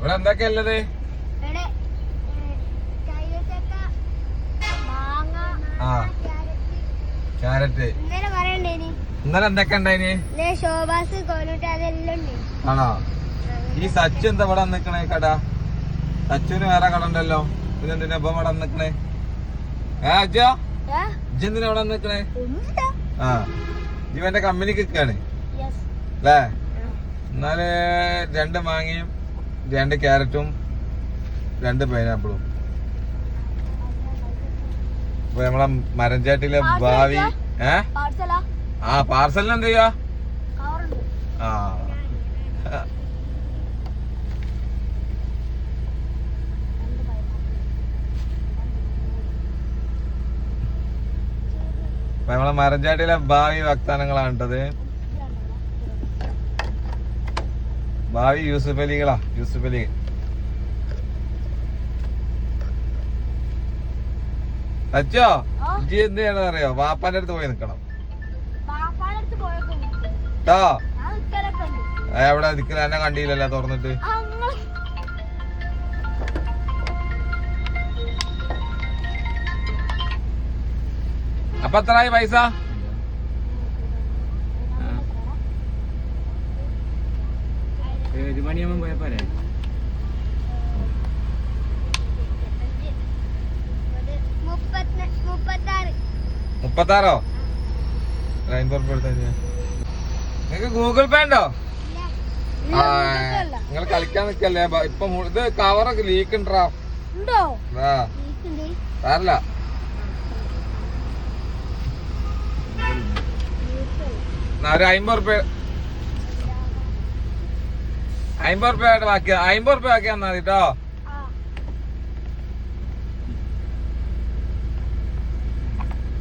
ഇവിടെ എന്തൊക്കെയാ ഉള്ളത്? ആ ക്യാരറ്റ്. ഇന്നലെ എന്തൊക്കെ ഉണ്ടായിന്? ആണോ? ഈ സച്ചു എന്താ ഇവിടെ നിക്കണേ കട? സച്ചുവിന് വേറെ കട ഉണ്ടല്ലോ, പിന്നെന്തിനാ ഇപ്പൊ ഇവിടെ നിക്കണേ? അജോ ഇജെന്തിനാ ഇവിടെ നിക്കണേ? ആ ഇവന്റെ കമ്പനിക്ക് നിക്കാണ് അല്ലേ? എന്നാല് 2 മാങ്ങയും 2 ക്യാരറ്റും 2 പൈനാപ്പിളും. ഇപ്പൊ നമ്മളെ മരഞ്ചാട്ടിലെ ഭാവി ആ പാർസലിന് എന്ത് ചെയ്യാ? ആ നമ്മളെ മരഞ്ചാട്ടിലെ ഭാവി വാഗ്ദാനങ്ങളാണിട്ടത്. ഭാവി യൂസുഫ് അലികളാ. യൂസുഫ് അലി അച്ചോ ഇജ്ജി എന്ത് ചെയ്യണമെന്ന് അറിയോ? വാപ്പാന്റെ അടുത്ത് പോയി നിക്കണം കേട്ടോ. എവിടെ നിൽക്കുന്ന എന്നെ കണ്ടില്ലല്ലോ തുറന്നിട്ട്. അപ്പൊ എത്രയായി പൈസ? മണിയാകുമ്പോ പോയപ്പോരെ. 36 നിങ്ങക്ക് ഗൂഗിൾ പേ ഉണ്ടോ? നിങ്ങൾ കളിക്കാൻ നിക്കല്ലേ ഇപ്പൊ. ഇത് കവറൊക്കെ ലീക്ക് ഉണ്ടോ? സാരല്ല. ഒരു 50 റുപ്യ 50 റുപ്യ ബാക്കി 50 റുപ്യ ബാക്കി തന്നാ മതി കേട്ടോ.